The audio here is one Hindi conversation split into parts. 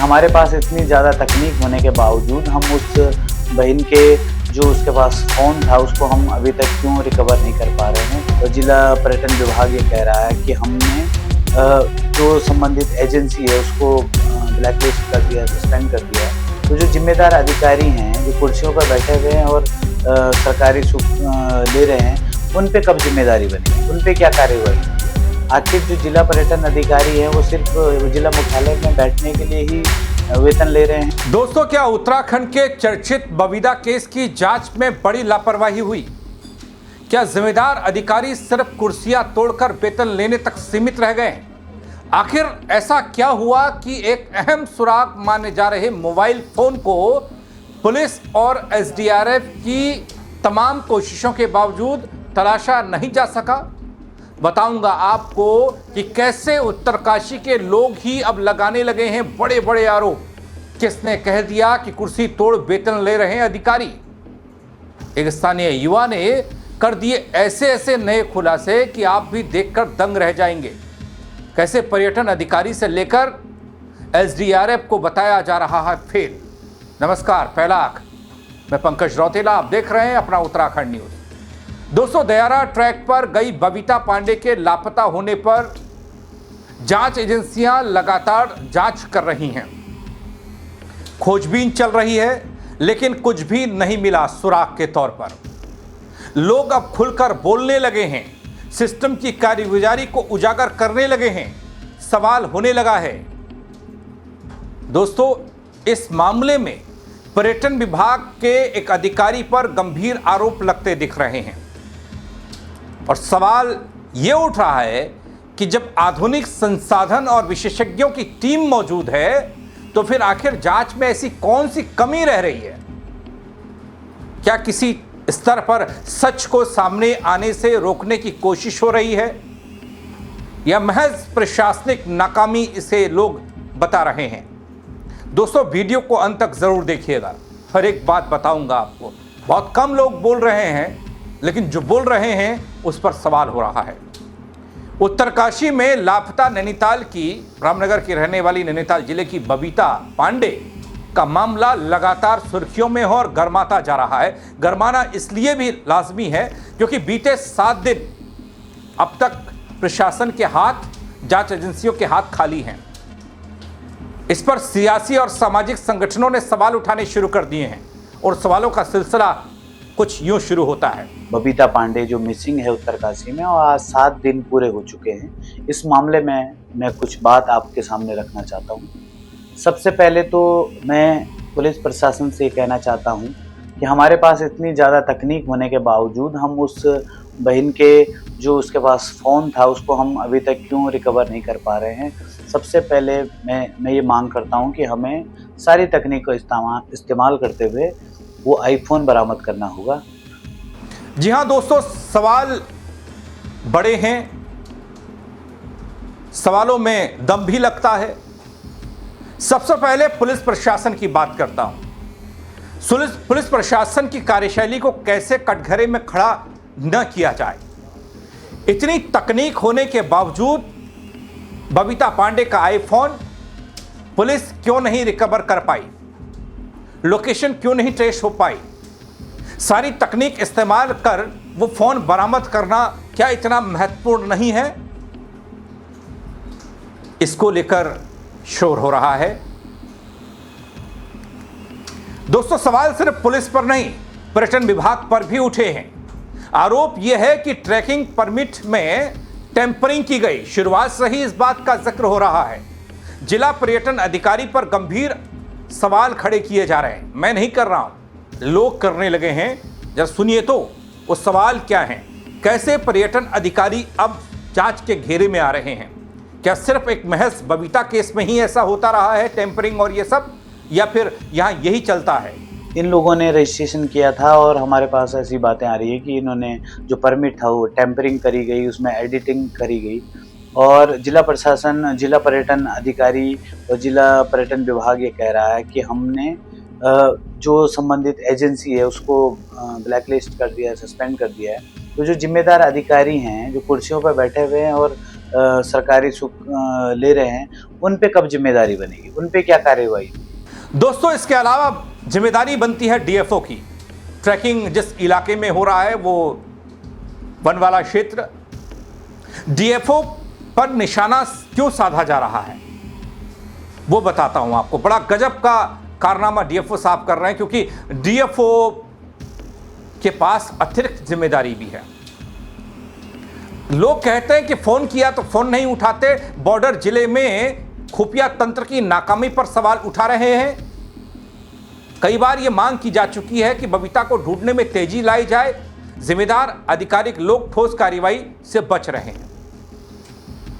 हमारे पास इतनी ज़्यादा तकनीक होने के बावजूद हम उस बहन के जो उसके पास फ़ोन था उसको हम अभी तक क्यों रिकवर नहीं कर पा रहे हैं। तो जिला पर्यटन विभाग ये कह रहा है कि हमने जो संबंधित एजेंसी है उसको ब्लैकलिस्ट कर दिया, सस्पेंड कर दिया है। तो जो जिम्मेदार अधिकारी हैं, जो कुर्सियों पर बैठे हुए हैं और सरकारी सुख ले रहे हैं, उन पे कब जिम्मेदारी बनी, उन पे क्या कार्रवाई? आखिर जो जिला पर्यटन अधिकारी है वो सिर्फ जिला मुख्यालय में बैठने के लिए ही वेतन ले रहे हैं। दोस्तों, क्या उत्तराखंड के चर्चित बबीता केस की जांच में बड़ी लापरवाही हुई? क्या जिम्मेदार अधिकारी सिर्फ कुर्सियां तोड़कर वेतन लेने तक सीमित रह गए? आखिर ऐसा क्या हुआ कि एक अहम सुराग माने जा रहे मोबाइल फोन को पुलिस और एसडीआरएफ की तमाम कोशिशों के बावजूद तलाशा नहीं जा सका? बताऊंगा आपको कि कैसे उत्तरकाशी के लोग ही अब लगाने लगे हैं बड़े बड़े आरोप। किसने कह दिया कि कुर्सी तोड़ वेतन ले रहे हैं अधिकारी? एक स्थानीय युवा ने कर दिए ऐसे ऐसे नए खुलासे कि आप भी देखकर दंग रह जाएंगे। कैसे पर्यटन अधिकारी से लेकर एसडीआरएफ को बताया जा रहा है फेल। नमस्कार, पहला आंख, मैं पंकज रौतेला, आप देख रहे हैं अपना उत्तराखंड न्यूज। दोस्तों, दयारा ट्रैक पर गई बबीता पांडे के लापता होने पर जांच एजेंसियां लगातार जांच कर रही हैं, खोजबीन चल रही है, लेकिन कुछ भी नहीं मिला सुराग के तौर पर। लोग अब खुलकर बोलने लगे हैं, सिस्टम की कारगुजारी को उजागर करने लगे हैं, सवाल होने लगा है। दोस्तों, इस मामले में पर्यटन विभाग के एक अधिकारी पर गंभीर आरोप लगते दिख रहे हैं और सवाल यह उठ रहा है कि जब आधुनिक संसाधन और विशेषज्ञों की टीम मौजूद है तो फिर आखिर जांच में ऐसी कौन सी कमी रह रही है? क्या किसी स्तर पर सच को सामने आने से रोकने की कोशिश हो रही है या महज प्रशासनिक नाकामी इसे लोग बता रहे हैं? दोस्तों, वीडियो को अंत तक जरूर देखिएगा, हर एक बात बताऊंगा आपको। बहुत कम लोग बोल रहे हैं, लेकिन जो बोल रहे हैं उस पर सवाल हो रहा है। उत्तरकाशी में लापता नैनीताल की, रामनगर की रहने वाली नैनीताल जिले की बबीता पांडे का मामला लगातार सुर्खियों में हो और गरमाता जा रहा है। गरमाना इसलिए भी लाजमी है क्योंकि बीते 7 दिन अब तक प्रशासन के हाथ, जांच एजेंसियों के हाथ खाली हैं। इस पर सियासी और सामाजिक संगठनों ने सवाल उठाने शुरू कर दिए हैं और सवालों का सिलसिला कुछ यूं शुरू होता है। बबीता पांडे जो मिसिंग है उत्तरकाशी में, और आज 7 दिन पूरे हो चुके हैं। इस मामले में मैं कुछ बात आपके सामने रखना चाहता हूँ। सबसे पहले तो मैं पुलिस प्रशासन से कहना चाहता हूँ कि हमारे पास इतनी ज़्यादा तकनीक होने के बावजूद हम उस बहन के जो उसके पास फ़ोन था उसको हम अभी तक क्यों रिकवर नहीं कर पा रहे हैं। सबसे पहले मैं ये मांग करता हूँ कि हमें सारी तकनीक को इस्तेमाल करते हुए वो आईफोन बरामद करना होगा। जी हाँ दोस्तों, सवाल बड़े हैं, सवालों में दम भी लगता है। सबसे पहले पुलिस प्रशासन की बात करता हूं। पुलिस प्रशासन की कार्यशैली को कैसे कटघरे में खड़ा न किया जाए। इतनी तकनीक होने के बावजूद बबीता पांडे का आईफोन पुलिस क्यों नहीं रिकवर कर पाई? लोकेशन क्यों नहीं ट्रेस हो पाई? सारी तकनीक इस्तेमाल कर वो फोन बरामद करना क्या इतना महत्वपूर्ण नहीं है? इसको लेकर शोर हो रहा है। दोस्तों, सवाल सिर्फ पुलिस पर नहीं, पर्यटन विभाग पर भी उठे हैं। आरोप यह है कि ट्रैकिंग परमिट में टेम्परिंग की गई। शुरुआत से ही इस बात का जिक्र हो रहा है। जिला पर्यटन अधिकारी पर गंभीर सवाल खड़े किए जा रहे हैं। मैं नहीं कर रहा हूं, लोग करने लगे हैं। जरा सुनिए तो वो सवाल क्या हैं। कैसे पर्यटन अधिकारी अब जांच के घेरे में आ रहे हैं? क्या सिर्फ एक महज बबीता केस में ही ऐसा होता रहा है, टेम्परिंग और ये सब, या फिर यहाँ यही चलता है? इन लोगों ने रजिस्ट्रेशन किया था और हमारे पास ऐसी बातें आ रही है कि इन्होंने जो परमिट था वो टेम्परिंग करी गई, उसमें एडिटिंग करी गई। और जिला प्रशासन, जिला पर्यटन अधिकारी और जिला पर्यटन विभाग ये कह रहा है कि हमने जो संबंधित एजेंसी है उसको ब्लैकलिस्ट कर दिया है, सस्पेंड कर दिया है। तो जो जिम्मेदार अधिकारी हैं, जो कुर्सियों पर बैठे हुए हैं और सरकारी सुख ले रहे हैं, उन पे कब जिम्मेदारी बनेगी, उन पे क्या कार्रवाई? दोस्तों, इसके अलावा जिम्मेदारी बनती है डीएफओ की। ट्रैकिंग जिस इलाके में हो रहा है वो वन वाला क्षेत्र, डीएफओ पर निशाना क्यों साधा जा रहा है वो बताता हूं आपको। बड़ा गजब का कारनामा डीएफओ साहब कर रहे हैं, क्योंकि डीएफओ के पास अतिरिक्त जिम्मेदारी भी है। लोग कहते हैं कि फोन किया तो फोन नहीं उठाते। बॉर्डर जिले में खुफिया तंत्र की नाकामी पर सवाल उठा रहे हैं। कई बार यह मांग की जा चुकी है कि बबीता को ढूंढने में तेजी लाई जाए। जिम्मेदार अधिकारिक लोग ठोस कार्रवाई से बच रहे हैं।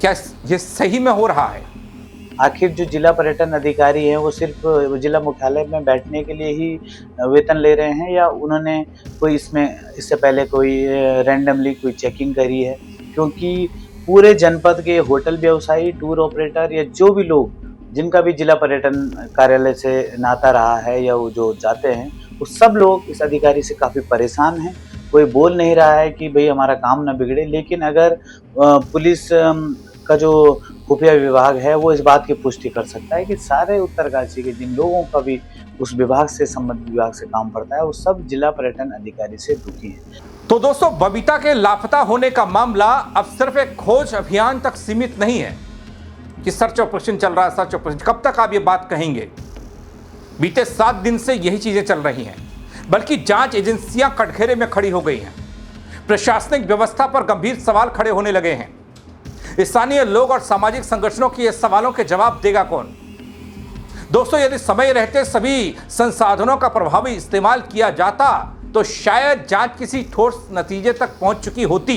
क्या यह सही में हो रहा है? आखिर जो जिला पर्यटन अधिकारी हैं वो सिर्फ जिला मुख्यालय में बैठने के लिए ही वेतन ले रहे हैं, या उन्होंने कोई इससे पहले कोई रैंडमली कोई चेकिंग करी है? क्योंकि पूरे जनपद के होटल व्यवसायी, टूर ऑपरेटर या जो भी लोग जिनका भी जिला पर्यटन कार्यालय से नाता रहा है या वो जो जाते हैं, वो सब लोग इस अधिकारी से काफ़ी परेशान हैं। कोई बोल नहीं रहा है कि भाई हमारा काम ना बिगड़े, लेकिन अगर पुलिस का जो खुफिया विभाग है वो इस बात की पुष्टि कर सकता है कि सारे उत्तरकाशी के जिन लोगों का भी उस विभाग से संबंधित विभाग से काम पड़ता है वो सब जिला पर्यटन अधिकारी से दुखी हैं। तो दोस्तों, बबीता के लापता होने का मामला अब सिर्फ एक खोज अभियान तक सीमित नहीं है कि सर्च ऑपरेशन चल रहा है। सर्च ऑपरेशन कब तक आप ये बात कहेंगे? बीते 7 दिन से यही चीजें चल रही हैं, बल्कि जांच एजेंसियां कटघरे में खड़ी हो गई हैं। प्रशासनिक व्यवस्था पर गंभीर सवाल खड़े होने लगे हैं। स्थानीय लोग और सामाजिक संगठनों के सवालों के जवाब देगा कौन? दोस्तों, यदि समय रहते सभी संसाधनों का प्रभावी इस्तेमाल किया जाता तो शायद जांच किसी ठोस नतीजे तक पहुंच चुकी होती।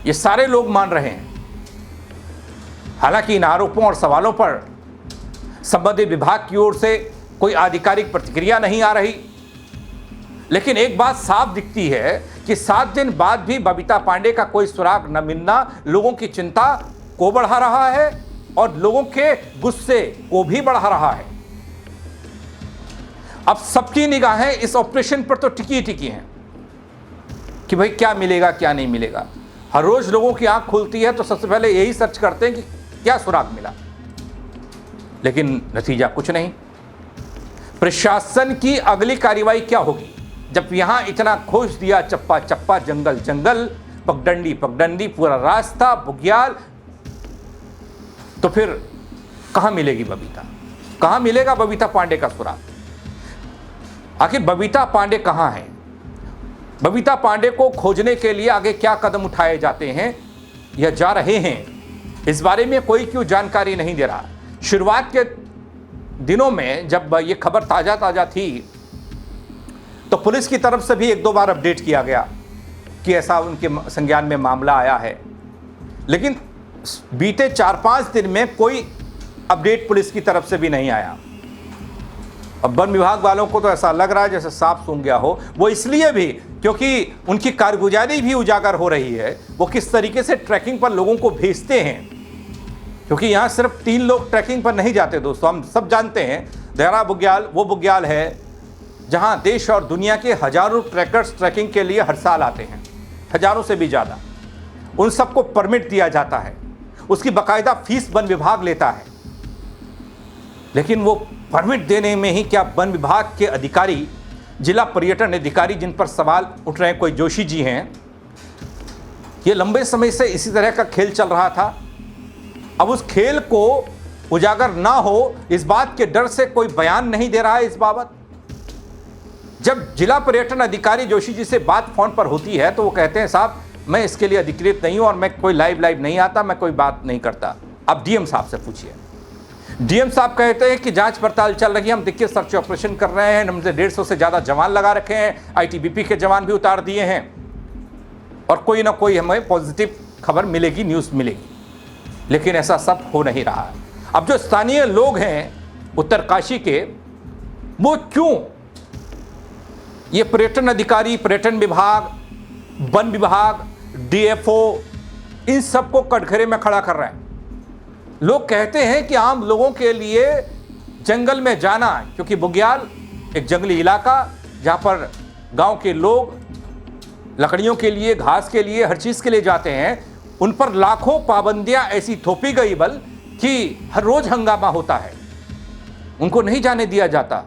ये सारे लोग मान रहे हैं। हालांकि इन आरोपों और सवालों पर संबंधित विभाग की ओर से कोई आधिकारिक प्रतिक्रिया नहीं आ रही, लेकिन एक बात साफ दिखती है कि 7 दिन बाद भी बबीता पांडे का कोई सुराग न मिलना लोगों की चिंता को बढ़ा रहा है और लोगों के गुस्से को भी बढ़ा रहा है। अब सबकी निगाहें इस ऑपरेशन पर तो टिकी हैं कि भाई क्या मिलेगा क्या नहीं मिलेगा। हर रोज लोगों की आंख खुलती है तो सबसे पहले यही सर्च करते हैं कि क्या सुराग मिला, लेकिन नतीजा कुछ नहीं। प्रशासन की अगली कार्रवाई क्या होगी जब यहां इतना खोज दिया, चप्पा चप्पा, जंगल जंगल, पगडंडी पगडंडी, पूरा रास्ता, बुग्याल, तो फिर कहां मिलेगी बबीता? कहां मिलेगा बबीता पांडे का सुराग? आखिर बबीता पांडे कहां है? बबीता पांडे को खोजने के लिए आगे क्या कदम उठाए जाते हैं या जा रहे हैं, इस बारे में कोई क्यों जानकारी नहीं दे रहा। शुरुआत के दिनों में जब ये खबर ताजा थी तो पुलिस की तरफ से भी 1-2 बार अपडेट किया गया कि ऐसा उनके संज्ञान में मामला आया है, लेकिन बीते 4-5 दिन में कोई अपडेट पुलिस की तरफ से भी नहीं आया। अब वन विभाग वालों को तो ऐसा लग रहा है जैसे सांप सूंघ गया हो। वो इसलिए भी क्योंकि उनकी कारगुजारी भी उजागर हो रही है। वो किस तरीके से ट्रैकिंग पर लोगों को भेजते हैं, क्योंकि यहाँ सिर्फ 3 लोग ट्रैकिंग पर नहीं जाते दोस्तों, हम सब जानते हैं। देहरा बुग्याल वो बुग्याल है जहाँ देश और दुनिया के हजारों ट्रैकर्स ट्रैकिंग के लिए हर साल आते हैं, हजारों से भी ज़्यादा। उन सबको परमिट दिया जाता है, उसकी बाकायदा फीस वन विभाग लेता है, लेकिन वो परमिट देने में ही क्या वन विभाग के अधिकारी, जिला पर्यटन अधिकारी जिन पर सवाल उठ रहे हैं, कोई जोशी जी हैं, ये लंबे समय से इसी तरह का खेल चल रहा था। अब उस खेल को उजागर ना हो इस बात के डर से कोई बयान नहीं दे रहा है इस बाबत। जब जिला पर्यटन अधिकारी जोशी जी से बात फोन पर होती है तो वो कहते हैं साहब मैं इसके लिए अधिकृत नहीं हूं और मैं कोई लाइव नहीं आता, मैं कोई बात नहीं करता। अब डीएम साहब से पूछिए। डीएम साहब कहते हैं कि जांच पड़ताल चल रही है, हम देखिए सर्च ऑपरेशन कर रहे हैं, हमसे 150 से ज़्यादा जवान लगा रखे हैं, आईटीबीपी के जवान भी उतार दिए हैं और कोई ना कोई हमें पॉजिटिव खबर मिलेगी, न्यूज़ मिलेगी, लेकिन ऐसा सब हो नहीं रहा है। अब जो स्थानीय लोग हैं उत्तरकाशी के, वो क्यों ये पर्यटन अधिकारी, पर्यटन विभाग, वन विभाग, डीएफओ, इन सबको कटघरे में खड़ा कर रहे हैं? लोग कहते हैं कि आम लोगों के लिए जंगल में जाना, क्योंकि बुग्याल एक जंगली इलाका जहाँ पर गांव के लोग लकड़ियों के लिए, घास के लिए, हर चीज़ के लिए जाते हैं, उन पर लाखों पाबंदियां ऐसी थोपी गई बल कि हर रोज हंगामा होता है, उनको नहीं जाने दिया जाता।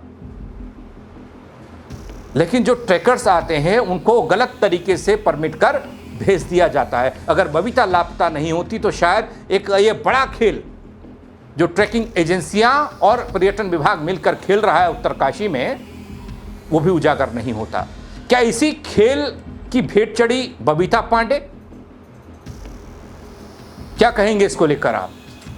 लेकिन जो ट्रैकर्स आते हैं उनको गलत तरीके से परमिट कर भेज दिया जाता है। अगर बबीता लापता नहीं होती तो शायद एक ये बड़ा खेल जो ट्रैकिंग एजेंसियां और पर्यटन विभाग मिलकर खेल रहा है उत्तरकाशी में, वो भी उजागर नहीं होता। क्या इसी खेल की भेंट चढ़ी बबीता पांडे? क्या कहेंगे इसको लेकर आप?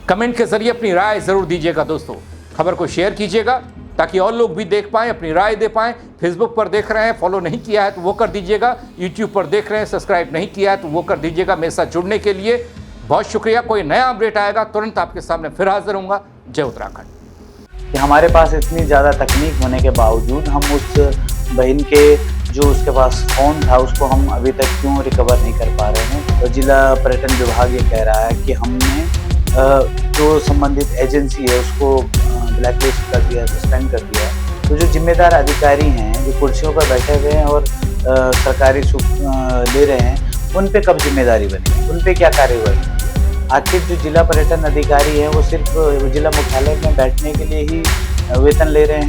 कमेंट के जरिए अपनी राय जरूर दीजिएगा दोस्तों। खबर को शेयर कीजिएगा ताकि और लोग भी देख पाएं, अपनी राय दे पाएं। फेसबुक पर देख रहे हैं, फॉलो नहीं किया है तो वो कर दीजिएगा। यूट्यूब पर देख रहे हैं, सब्सक्राइब नहीं किया है तो वो कर दीजिएगा। मेरे साथ जुड़ने के लिए बहुत शुक्रिया। कोई नया अपडेट आएगा तुरंत आपके सामने फिर हाजिर होऊंगा। जय उत्तराखंड। कि हमारे पास इतनी ज़्यादा तकनीक होने के बावजूद हम उस बहन के जो उसके पास फ़ोन था उसको हम अभी तक क्यों रिकवर नहीं कर पा रहे हैं। तो जिला पर्यटन विभाग ये कह रहा है कि हमने जो संबंधित एजेंसी है उसको ब्लैकलिस्ट कर दिया, सस्पेंड कर दिया। तो जो जिम्मेदार अधिकारी हैं, जो कुर्सियों पर बैठे हुए हैं और सरकारी सुख ले रहे हैं, उन पे कब जिम्मेदारी बनी, उन पे क्या कार्यवाही? आखिर जो जिला पर्यटन अधिकारी हैं वो सिर्फ जिला मुख्यालय में बैठने के लिए ही वेतन ले रहे हैं।